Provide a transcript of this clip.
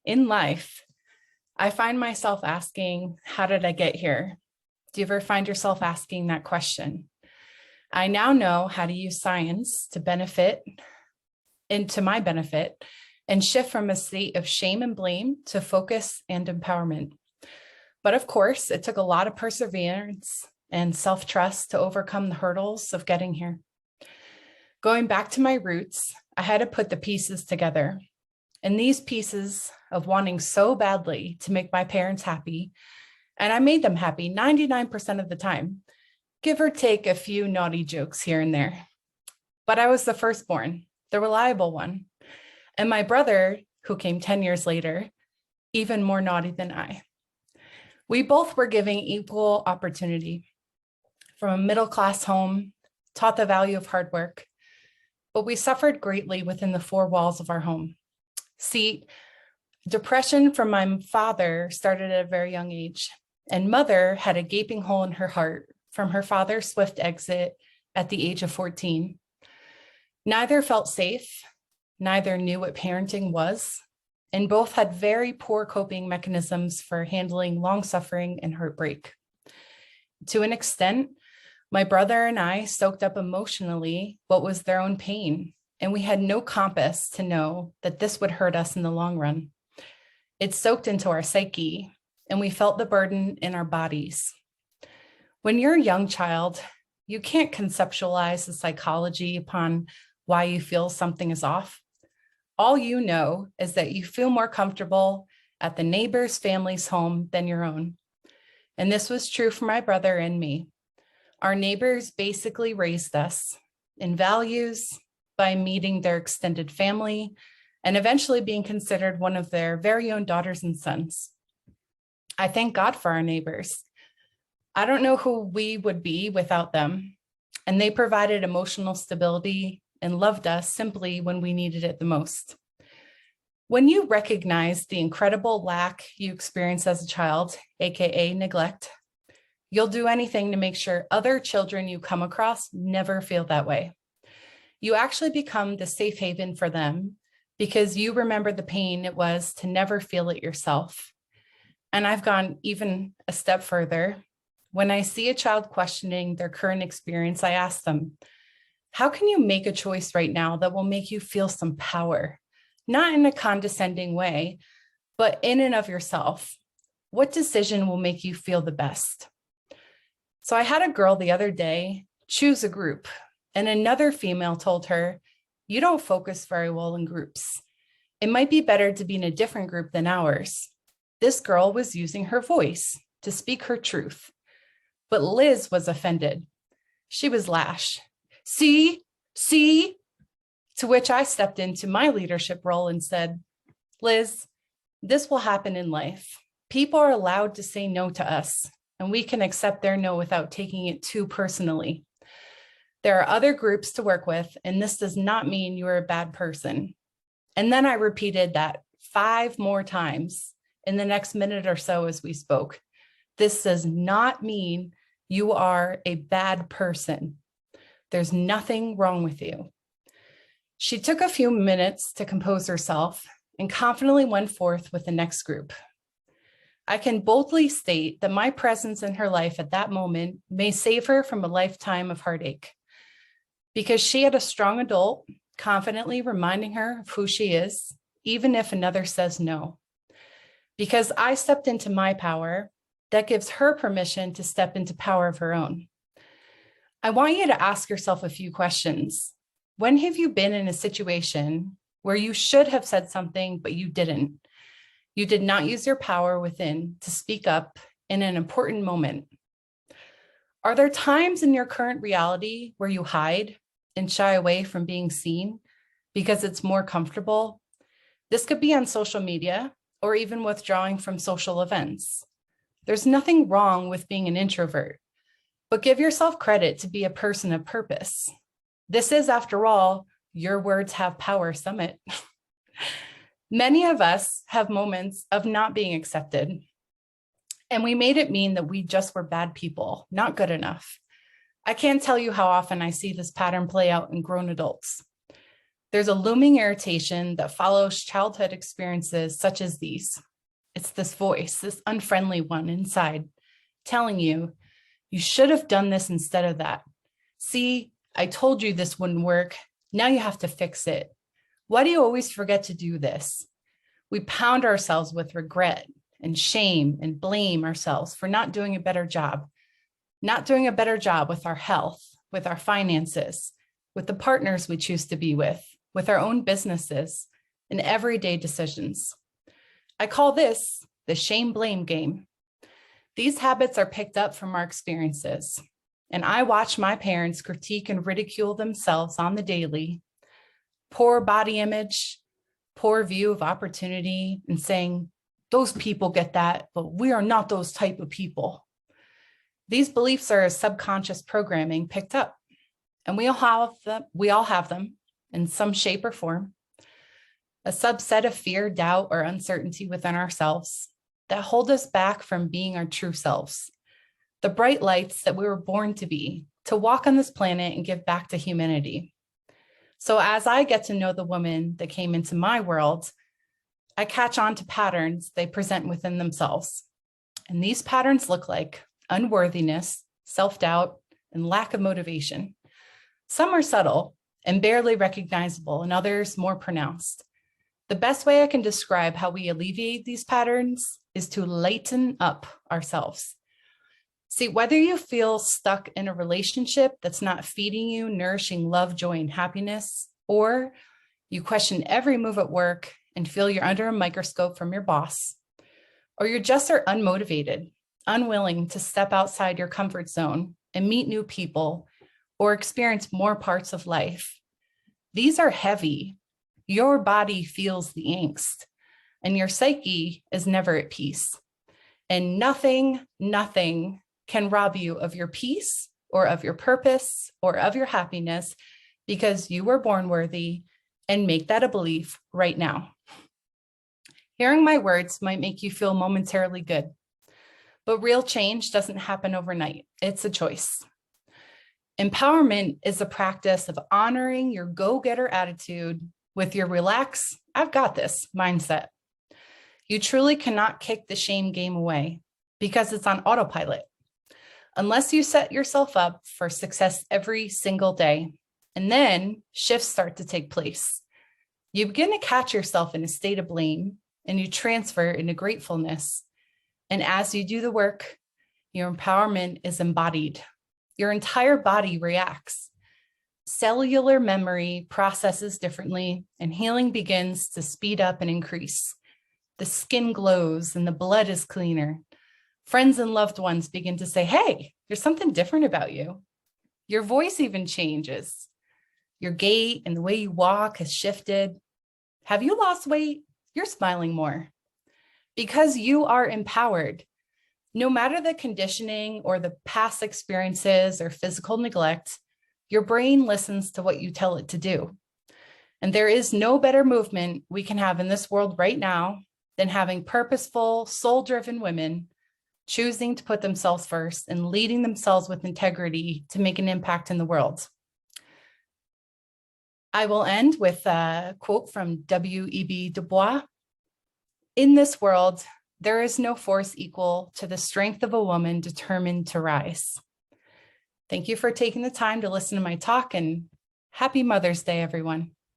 in life, I find myself asking, how did I get here? Do you ever find yourself asking that question? I now know how to use science to benefit and to my benefit and shift from a state of shame and blame to focus and empowerment. But of course, it took a lot of perseverance and self-trust to overcome the hurdles of getting here. Going back to my roots, I had to put the pieces together. And these pieces of wanting so badly to make my parents happy, and I made them happy 99% of the time, give or take a few naughty jokes here and there. But I was the firstborn, the reliable one. And my brother, who came 10 years later, even more naughty than I. We both were given equal opportunity. From a middle-class home, taught the value of hard work, but we suffered greatly within the four walls of our home. See, depression from my father started at a very young age, and mother had a gaping hole in her heart from her father's swift exit at the age of 14. Neither felt safe, neither knew what parenting was, and both had very poor coping mechanisms for handling long suffering and heartbreak. To an extent, my brother and I soaked up emotionally what was their own pain, and we had no compass to know that this would hurt us in the long run. It soaked into our psyche, and we felt the burden in our bodies. When you're a young child, you can't conceptualize the psychology upon why you feel something is off. All you know is that you feel more comfortable at the neighbor's family's home than your own. And this was true for my brother and me. Our neighbors basically raised us in values by meeting their extended family and eventually being considered one of their very own daughters and sons. I thank God for our neighbors. I don't know who we would be without them, and they provided emotional stability and loved us simply when we needed it the most. When you recognize the incredible lack you experience as a child, aka neglect, you'll do anything to make sure other children you come across never feel that way. You actually become the safe haven for them because you remember the pain it was to never feel it yourself. And I've gone even a step further. When I see a child questioning their current experience, I ask them, how can you make a choice right now that will make you feel some power? Not in a condescending way, but in and of yourself. What decision will make you feel the best? So I had a girl the other day choose a group, and another female told her, you don't focus very well in groups. It might be better to be in a different group than ours. This girl was using her voice to speak her truth, but Liz was offended. She was lash. See, to which I stepped into my leadership role and said, Liz, this will happen in life. People are allowed to say no to us, and we can accept their no without taking it too personally. There are other groups to work with, and this does not mean you're a bad person. And then I repeated that 5 more times in the next minute or so as we spoke. This does not mean you are a bad person. There's nothing wrong with you. She took a few minutes to compose herself and confidently went forth with the next group. I can boldly state that my presence in her life at that moment may save her from a lifetime of heartache, because she had a strong adult confidently reminding her of who she is, even if another says no. Because I stepped into my power, that gives her permission to step into power of her own. I want you to ask yourself a few questions. When have you been in a situation where you should have said something, but you didn't? You did not use your power within to speak up in an important moment. Are there times in your current reality where you hide and shy away from being seen because it's more comfortable? This could be on social media or even withdrawing from social events. There's nothing wrong with being an introvert, but give yourself credit to be a person of purpose. This is, after all, Your Words Have Power Summit. Many of us have moments of not being accepted, and we made it mean that we just were bad people, not good enough. I can't tell you how often I see this pattern play out in grown adults. There's a looming irritation that follows childhood experiences such as these. It's this voice, this unfriendly one inside, telling you, you should have done this instead of that. See, I told you this wouldn't work. Now you have to fix it. Why do you always forget to do this? We pound ourselves with regret and shame and blame ourselves for not doing a better job with our health, with our finances, with the partners we choose to be with our own businesses and everyday decisions. I call this the shame-blame game. These habits are picked up from our experiences, and I watch my parents critique and ridicule themselves on the daily. Poor body image, poor view of opportunity, and saying, those people get that, but we are not those type of people. These beliefs are subconscious programming picked up, and we all have them in some shape or form. A subset of fear, doubt, or uncertainty within ourselves that hold us back from being our true selves, the bright lights that we were born to be, to walk on this planet and give back to humanity. So as I get to know the woman that came into my world, I catch on to patterns they present within themselves. And these patterns look like unworthiness, self-doubt, and lack of motivation. Some are subtle and barely recognizable, and others more pronounced. The best way I can describe how we alleviate these patterns is to lighten up ourselves. See, whether you feel stuck in a relationship that's not feeding you, nourishing love, joy, and happiness, or you question every move at work and feel you're under a microscope from your boss, or you just are unmotivated, unwilling to step outside your comfort zone and meet new people or experience more parts of life. These are heavy. Your body feels the angst, and your psyche is never at peace. And nothing can rob you of your peace or of your purpose or of your happiness, because you were born worthy, and make that a belief right now. Hearing my words might make you feel momentarily good, but real change doesn't happen overnight. It's a choice. Empowerment is the practice of honoring your go-getter attitude with your relax, I've got this mindset. You truly cannot kick the shame game away because it's on autopilot. Unless you set yourself up for success every single day, and then shifts start to take place. You begin to catch yourself in a state of blame, and you transfer into gratefulness. And as you do the work, your empowerment is embodied. Your entire body reacts. Cellular memory processes differently, and healing begins to speed up and increase. The skin glows and the blood is cleaner. Friends and loved ones begin to say, hey, there's something different about you. Your voice even changes. Your gait and the way you walk has shifted. Have you lost weight? You're smiling more because you are empowered. No matter the conditioning or the past experiences or physical neglect, your brain listens to what you tell it to do. And there is no better movement we can have in this world right now than having purposeful, soul-driven women choosing to put themselves first and leading themselves with integrity to make an impact in the world. I will end with a quote from W.E.B. Du Bois. In this world, there is no force equal to the strength of a woman determined to rise. Thank you for taking the time to listen to my talk, and happy Mother's Day, everyone.